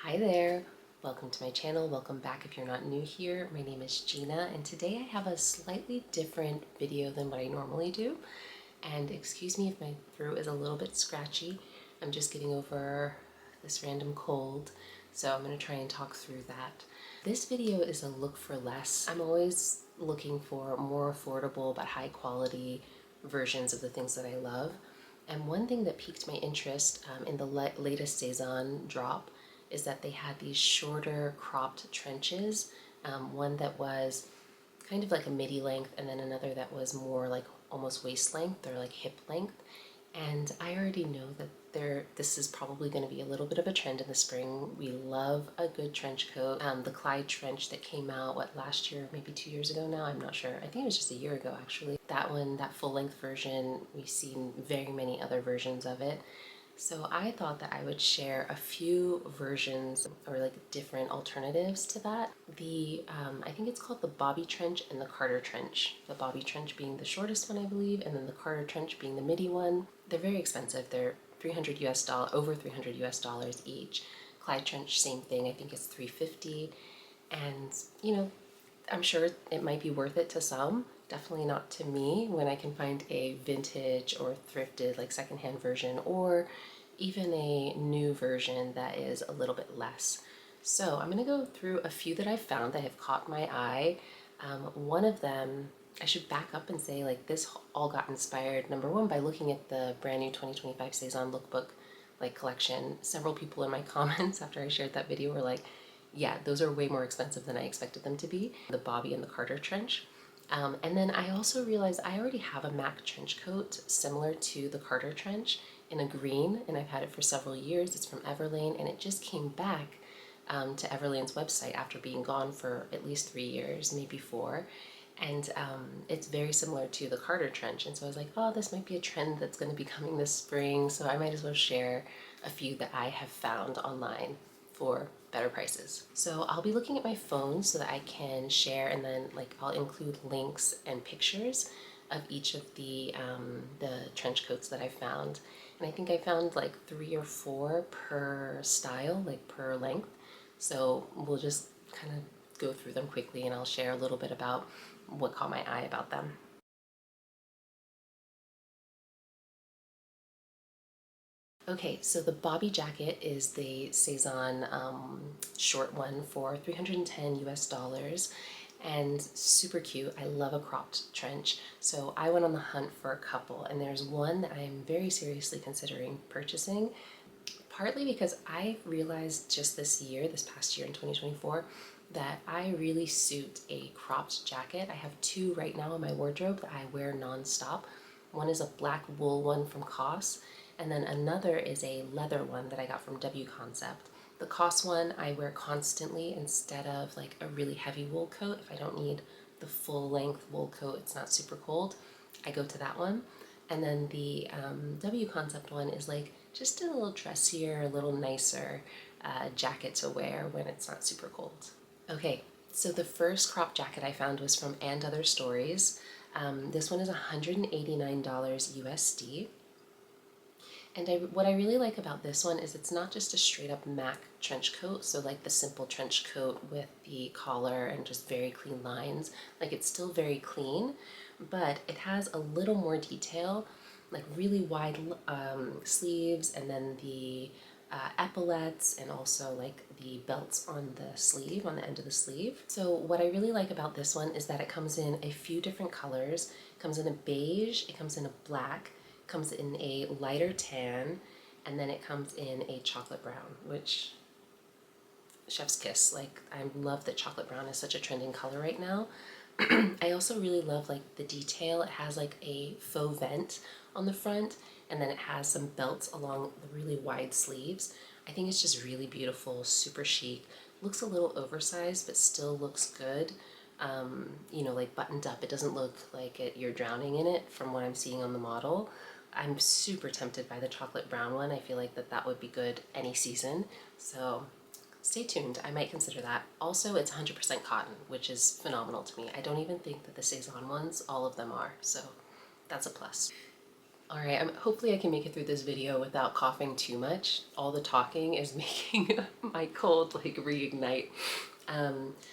Hi there, welcome to my channel. Welcome back if you're not new here. My name is Gina and today I have a slightly different video than what I normally do. And excuse me if my throat is a little bit scratchy. I'm just getting over this random cold, so I'm going to try and talk through that. This video is a look for less. I'm always looking for more affordable but high quality versions of the things that I love. And one thing that piqued my interest in the latest Sézane drop is that they had these shorter cropped trenches, one that was kind of like a midi length and then another that was more like almost waist length or like hip length. And I already know that this is probably going to be a little bit of a trend in the spring. We love a good trench coat. The Clyde trench that came out, last year, maybe 2 years ago now, I'm not sure. I think it was just a year ago actually. That one, that full length version, we've seen very many other versions of it. So I thought that I would share a few versions or like different alternatives to that. I think it's called the Bobby Trench and the Carter Trench. The Bobby Trench being the shortest one, I believe, and then the Carter Trench being the midi one. They're very expensive. They're over $300 each. Clyde Trench, same thing. I think it's $350. And, you know, I'm sure it might be worth it to some. Definitely not to me when I can find a vintage or thrifted, like secondhand version, or even a new version that is a little bit less. So I'm gonna go through a few that I've found that have caught my eye. One of them, I should back up and say, like, this all got inspired, number one, by looking at the brand new 2025 Sézane lookbook like collection. Several people in my comments after I shared that video were like, yeah, those are way more expensive than I expected them to be, the Bobby and the Carter trench. And then I also realized I already have a Mac trench coat similar to the Carter trench in a green, and I've had it for several years. It's from Everlane, and it just came back to Everlane's website after being gone for at least 3 years, maybe 4. And it's very similar to the Carter trench. And so I was like, oh, this might be a trend that's going to be coming this spring, so I might as well share a few that I have found online for better prices. So I'll be looking at my phone so that I can share, and then like I'll include links and pictures of each of the trench coats that I found. And I think I found like 3 or 4 per style, like per length. So we'll just kind of go through them quickly and I'll share a little bit about what caught my eye about them. Okay, so the Bobby jacket is the Sézane short one for $310 and super cute. I love a cropped trench. So I went on the hunt for a couple, and there's one that I am very seriously considering purchasing, partly because I realized just this past year in 2024, that I really suit a cropped jacket. I have 2 right now in my wardrobe that I wear nonstop. One is a black wool one from COS, and then another is a leather one that I got from W Concept. The COS one I wear constantly instead of like a really heavy wool coat. If I don't need the full length wool coat, it's not super cold, I go to that one. And then the W Concept one is like just a little dressier, a little nicer jacket to wear when it's not super cold. Okay, so the first crop jacket I found was from And Other Stories. This one is $189 USD. And what I really like about this one is it's not just a straight up Mac trench coat, so like the simple trench coat with the collar and just very clean lines. Like, it's still very clean, but it has a little more detail, like really wide sleeves, and then the epaulettes, and also like the belts on the sleeve, on the end of the sleeve. So what I really like about this one is that it comes in a few different colors. It comes in a beige, it comes in a black, comes in a lighter tan, and then it comes in a chocolate brown, which, chef's kiss. Like, I love that chocolate brown is such a trending color right now. I also really love like the detail. It has like a faux vent on the front, and then it has some belts along the really wide sleeves. I think it's just really beautiful, super chic. Looks a little oversized, but still looks good. You know, like buttoned up. It doesn't look like you're drowning in it from what I'm seeing on the model. I'm super tempted by the chocolate brown one. I feel like that would be good any season. So stay tuned. I might consider that. Also, it's 100% cotton, which is phenomenal to me. I don't even think that the Sézane ones, all of them are. So that's a plus. Alright, hopefully I can make it through this video without coughing too much. All the talking is making my cold like reignite.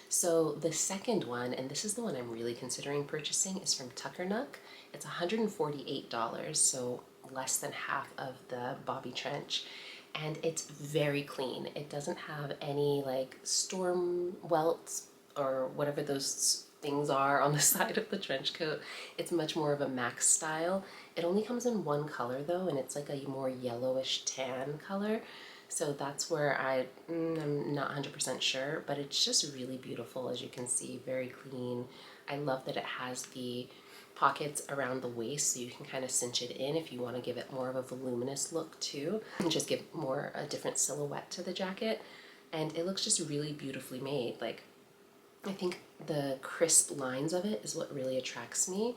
So the second one, and this is the one I'm really considering purchasing, is from Tuckernuck. It's $148, so less than half of the bobby trench. And it's very clean. It doesn't have any like storm welts or whatever those things are on the side of the trench coat. It's much more of a Max style. It only comes in one color though, and it's like a more yellowish tan color. So that's where I'm not 100% sure, but it's just really beautiful, as you can see, very clean. I love that it has the pockets around the waist, so you can kind of cinch it in if you want to give it more of a voluminous look too, and just give more a different silhouette to the jacket. And it looks just really beautifully made. Like, I think the crisp lines of it is what really attracts me.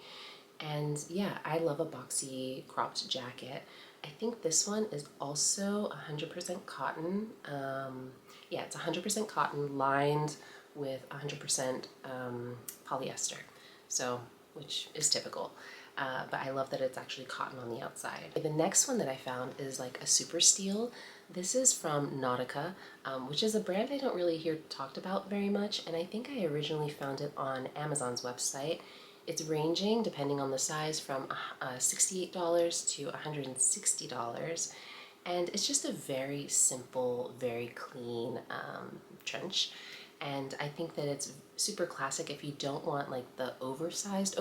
And yeah, I love a boxy cropped jacket. I think this one is also 100% cotton. Yeah, it's 100% cotton lined with 100% polyester. So, which is typical. But I love that it's actually cotton on the outside. The next one that I found is like a super steel. This is from Nautica, which is a brand I don't really hear talked about very much, and I think I originally found it on Amazon's website. It's ranging, depending on the size, from $68 to $160, and it's just a very simple, very clean trench. And I think that it's super classic if you don't want like the oversized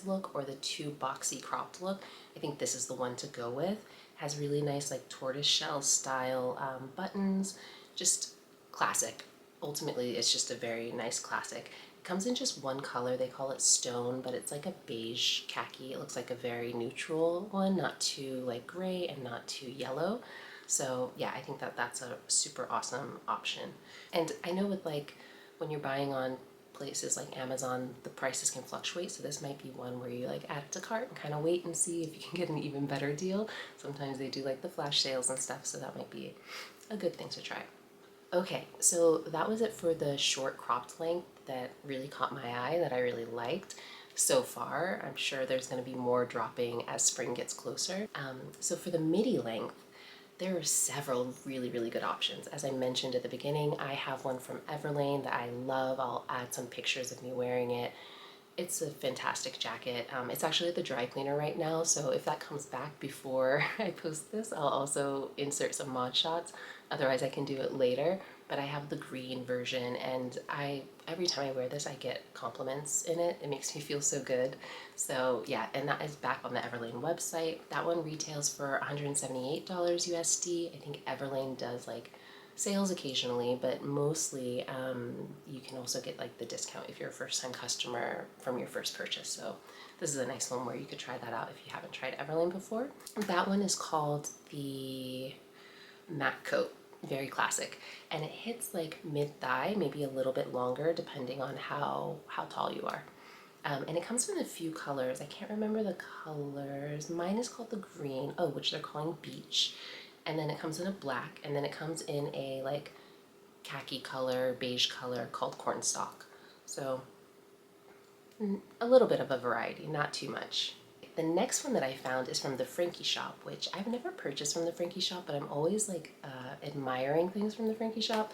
look or the too boxy cropped look. I think this is the one to go with. It has really nice like tortoise shell style buttons, just classic. Ultimately, it's just a very nice classic. It comes in just one color. They call it stone, but it's like a beige khaki. It looks like a very neutral one, not too like gray and not too yellow. So yeah, I think that that's a super awesome option. And I know with like when you're buying on places like Amazon, the prices can fluctuate. So this might be one where you like add it to cart and kind of wait and see if you can get an even better deal. Sometimes they do like the flash sales and stuff, so that might be a good thing to try. Okay, so that was it for the short cropped length that really caught my eye, that I really liked so far. I'm sure there's going to be more dropping as spring gets closer. So for the midi length, there are several really, really good options. As I mentioned at the beginning, I have one from Everlane that I love. I'll add some pictures of me wearing it. It's a fantastic jacket. It's actually at the dry cleaner right now, so if that comes back before I post this, I'll also insert some mod shots. Otherwise, I can do it later. But I have the green version, and every time I wear this, I get compliments in it. It makes me feel so good. So yeah, and that is back on the Everlane website. That one retails for $178 USD. I think Everlane does like sales occasionally, but mostly you can also get like the discount if you're a first-time customer from your first purchase. So this is a nice one where you could try that out if you haven't tried Everlane before. That one is called the Mac Coat. Very classic, and it hits like mid-thigh, maybe a little bit longer depending on how tall you are. And it comes in a few colors. I can't remember the colors. Mine is called the green, which they're calling beach. And then it comes in a black, and then it comes in a like khaki color, beige color called cornstalk. So a little bit of a variety, not too much. The next one that I found is from the Frankie shop, which I've never purchased from the Frankie shop, but I'm always like admiring things from the Frankie shop.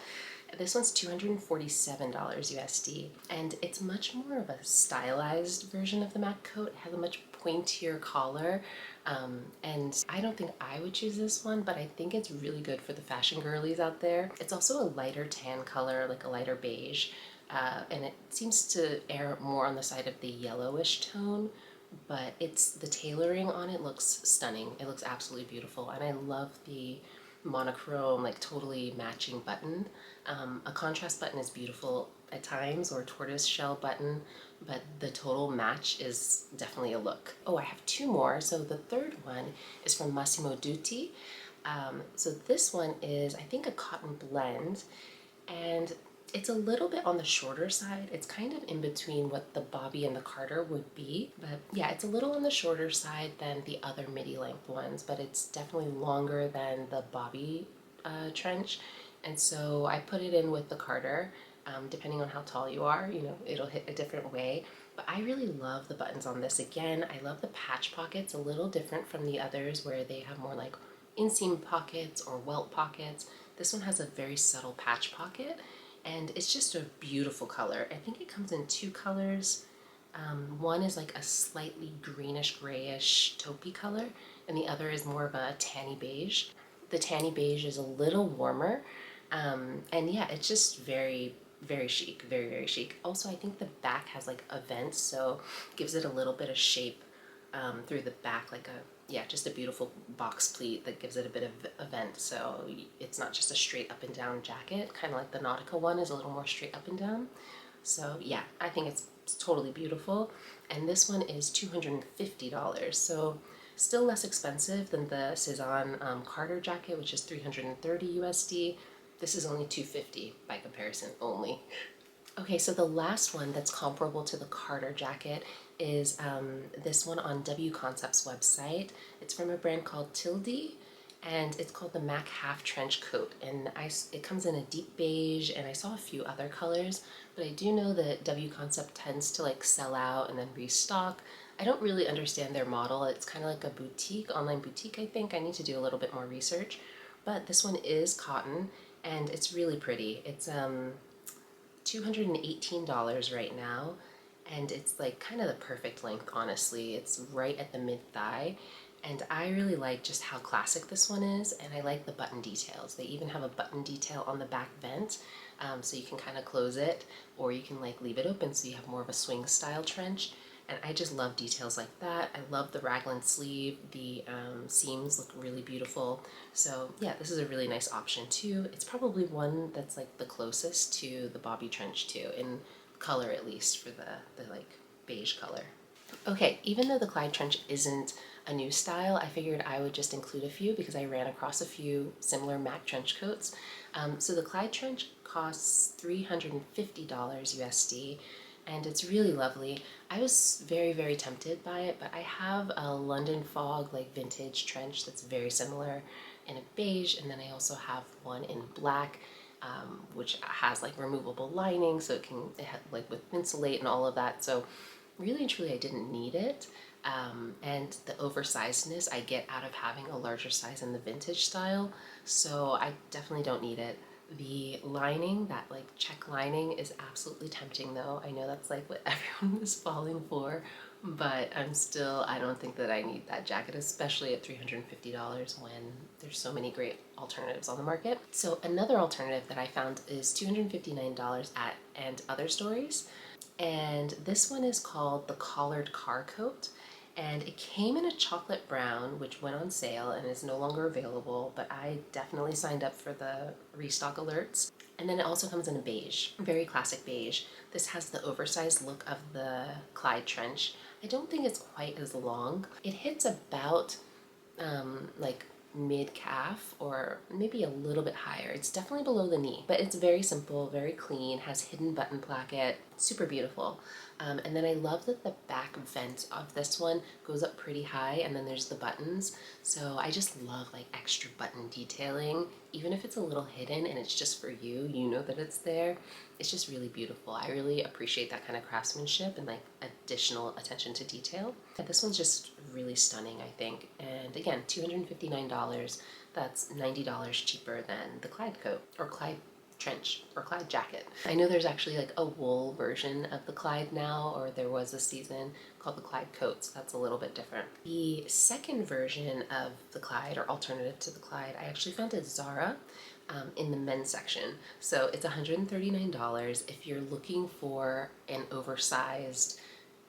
This one's $247 USD, and it's much more of a stylized version of the Mac Coat. It has a much pointier collar, and I don't think I would choose this one, but I think it's really good for the fashion girlies out there. It's also a lighter tan color, like a lighter beige, and it seems to err more on the side of the yellowish tone, but the tailoring on it looks stunning. It looks absolutely beautiful, and I love the monochrome, like totally matching button. A contrast button is beautiful at times, or a tortoise shell button, but the total match is definitely a look. Oh, I have two more. So the third one is from Massimo Dutti. So this one is, I think, a cotton blend, and it's a little bit on the shorter side. It's kind of in between what the bobby and the Carter would be, but yeah, it's a little on the shorter side than the other midi length ones, but it's definitely longer than the bobby trench. And so I put it in with the Carter. Depending on how tall you are, you know, it'll hit a different way. But I really love the buttons on this. Again, I love the patch pockets, a little different from the others where they have more like inseam pockets or welt pockets. This one has a very subtle patch pocket, and it's just a beautiful color. I think it comes in two colors. One is like a slightly greenish grayish taupey color, and the other is more of a tanny beige. The tanny beige is a little warmer, and yeah, it's just very chic, very chic. Also, I think the back has like a vent, so gives it a little bit of shape through the back, like just a beautiful box pleat that gives it a bit of a vent, so it's not just a straight up and down jacket, kind of like the Nautica one is a little more straight up and down. So yeah, I think it's totally beautiful. And this one is $250, so still less expensive than the Sézane Carter jacket, which is 330 USD. This is only 250 by comparison only. Okay, so the last one that's comparable to the Carter jacket is this one on W Concept's website. It's from a brand called Tilde, and it's called the Mac Half Trench Coat. And it comes in a deep beige, and I saw a few other colors, but I do know that W Concept tends to like sell out and then restock. I don't really understand their model. It's kind of like a boutique, online boutique, I think. I need to do a little bit more research. But this one is cotton, and it's really pretty. It's $218 right now, and it's like kind of the perfect length, honestly. It's right at the mid-thigh, and I really like just how classic this one is, and I like the button details. They even have a button detail on the back vent, so you can kind of close it, or you can like leave it open so you have more of a swing style trench. And I just love details like that. I love the raglan sleeve. The seams look really beautiful. So yeah, this is a really nice option too. It's probably one that's like the closest to the bobby trench too, in color at least, for the like beige color. Okay, even though the Clyde trench isn't a new style, I figured I would just include a few because I ran across a few similar Mac trench coats. So the Clyde trench costs $350 USD, and it's really lovely. I was very tempted by it, but I have a London Fog like vintage trench that's very similar in a beige, and then I also have one in black, which has like removable lining, so it like with insulate and all of that. So really and truly I didn't need it. And the oversizedness I get out of having a larger size in the vintage style, so I definitely don't need it. The lining, that like check lining, is absolutely tempting though. I know that's like what everyone is falling for, but I don't think that I need that jacket, especially at $350 when there's so many great alternatives on the market. So another alternative that I found is $259 at And Other Stories. And this one is called the Collared Car Coat. And it came in a chocolate brown, which went on sale and is no longer available, but I definitely signed up for the restock alerts. And then it also comes in a beige, very classic beige. This has the oversized look of the Clyde trench. I don't think it's quite as long. It hits about like mid-calf or maybe a little bit higher. It's definitely below the knee, but it's very simple, very clean, has hidden button placket, super beautiful. And then I love that the back vent of this one goes up pretty high, and then there's the buttons. So I just love like extra button detailing, even if it's a little hidden and it's just for you, you know that it's there. It's just really beautiful. I really appreciate that kind of craftsmanship and like additional attention to detail. But this one's just really stunning, I think. And again, $259, that's $90 cheaper than the Clyde coat or Clyde trench or Clyde jacket. I know there's actually like a wool version of the Clyde now, or there was a season called the Clyde coat, so that's a little bit different. The second version of the Clyde, or alternative to the Clyde, I actually found at Zara in the men's section. So it's $139 if you're looking for an oversized,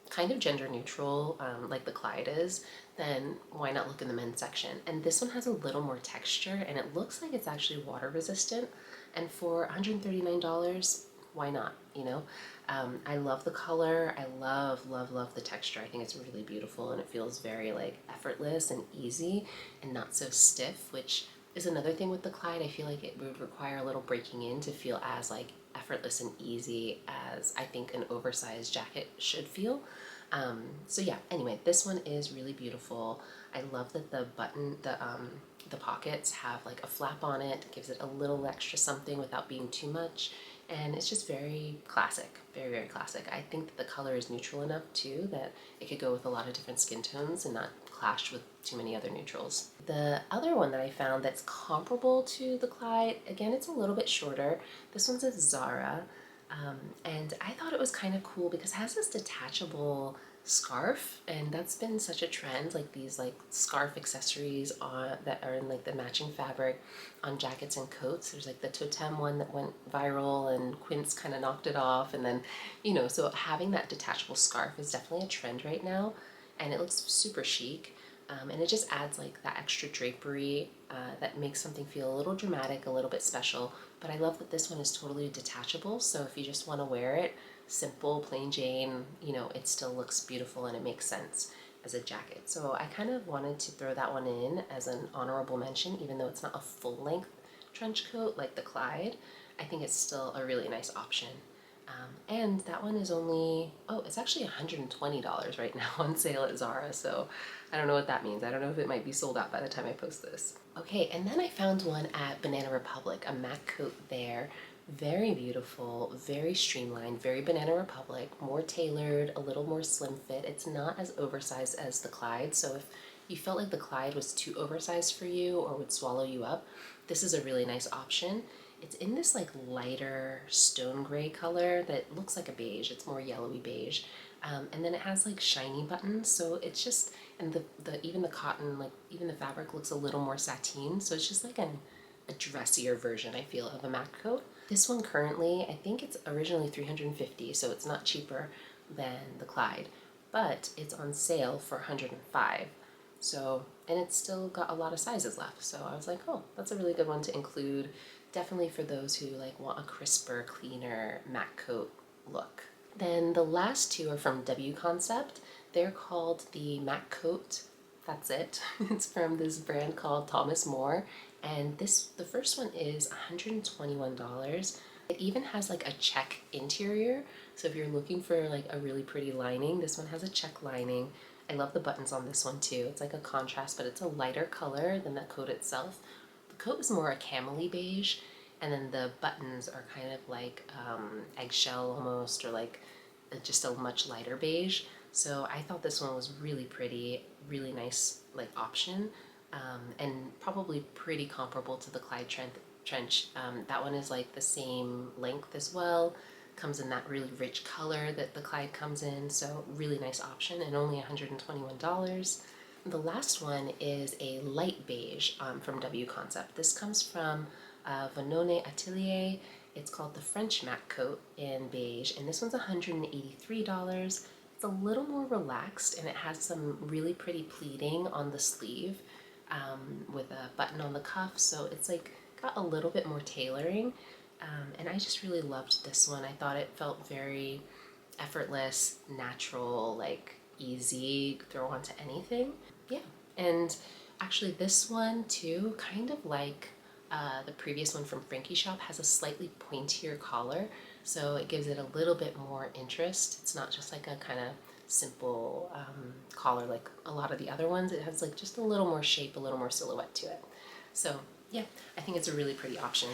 kind of gender neutral, like the Clyde is, then why not look in the men's section? And this one has a little more texture, and it looks like it's actually water resistant. And for $139, why not, you know? I love the color. I love the texture. I think it's really beautiful, and it feels very like effortless and easy and not so stiff, which is another thing with the Clyde. I feel like it would require a little breaking in to feel as like effortless and easy as I think an oversized jacket should feel. So yeah, anyway, this one is really beautiful. I love that the pockets have like a flap on it, gives it a little extra something without being too much. and it's just very classic, very, very classic. I think that the color is neutral enough too that it could go with a lot of different skin tones and not clash with too many other neutrals. The other one that I found that's comparable to the Clyde, again, it's a little bit shorter. This one's a Zara, and I thought it was kind of cool because it has this detachable scarf, and that's been such a trend, like these like scarf accessories that are in like the matching fabric on jackets and coats. There's like the totem one that went viral and Quince kind of knocked it off, and then so having that detachable scarf is definitely a trend right now, and it looks super chic. And it just adds like that extra drapery that makes something feel a little dramatic, a little bit special. But I love that this one is totally detachable, so if you just want to wear it simple, plain Jane, it still looks beautiful and it makes sense as a jacket. So I kind of wanted to throw that one in as an honorable mention, even though it's not a full-length trench coat like the Clyde. I think it's still a really nice option. And that one is only, it's actually $120 right now on sale at Zara, so I don't know what that means. I don't know if it might be sold out by the time I post this. Okay, and then I found one at Banana Republic, a MAC coat there. Very beautiful, very streamlined, very Banana Republic, more tailored, a little more slim fit. It's not as oversized as the Clyde, so if you felt like the Clyde was too oversized for you or would swallow you up, this is a really nice option. It's in this like lighter stone gray color that looks like a beige. It's more yellowy beige. And then it has like shiny buttons, so it's just, and even the cotton, like even the fabric looks a little more sateen, so it's just like a dressier version, I feel, of a MAC coat. This one currently, I think it's originally $350, so it's not cheaper than the Clyde, but it's on sale for $105. So, and it's still got a lot of sizes left, so I was like, oh, that's a really good one to include, definitely for those who like want a crisper, cleaner MAC coat look. Then the last two are from W Concept. They're called the MAC Coat. That's it. It's from this brand called Thomas More, and the first one is $121. It even has like a check interior, so if you're looking for like a really pretty lining, this one has a check lining. I love the buttons on this one too. It's like a contrast, but it's a lighter color than the coat itself. The coat is more a camely beige, and then the buttons are kind of like eggshell almost, or like just a much lighter beige. So I thought this one was really pretty, really nice like option, and probably pretty comparable to the Clyde trench. That one is like the same length as well, comes in that really rich color that the Clyde comes in, so really nice option and only $121. The last one is a light beige from W Concept. This comes from Vanone Atelier. It's called the French MAC Coat in beige, and this one's $183. It's a little more relaxed, and it has some really pretty pleating on the sleeve with a button on the cuff, so it's like got a little bit more tailoring, and I just really loved this one. I thought it felt very effortless, natural, like easy, throw onto anything. Yeah, and actually this one too, kind of like the previous one from Frankie Shop, has a slightly pointier collar, so it gives it a little bit more interest. It's not just like a kind of simple collar like a lot of the other ones. It has like just a little more shape, a little more silhouette to it. So yeah, I think it's a really pretty option.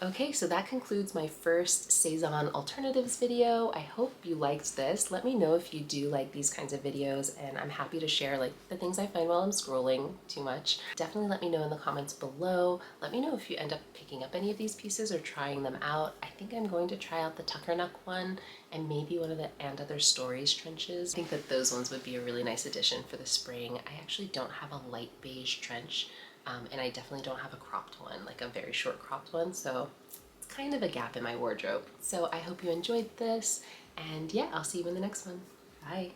Okay, so that concludes my first Sézane alternatives video. I hope you liked this. Let me know if you do like these kinds of videos, and I'm happy to share like the things I find while I'm scrolling too much. Definitely let me know in the comments below. Let me know if you end up picking up any of these pieces or trying them out. I think I'm going to try out the Tuckernuck one and maybe one of the And Other Stories trenches. I think that those ones would be a really nice addition for the spring. I actually don't have a light beige trench. And I definitely don't have a cropped one, like a very short cropped one, so it's kind of a gap in my wardrobe. So I hope you enjoyed this, and yeah, I'll see you in the next one. Bye!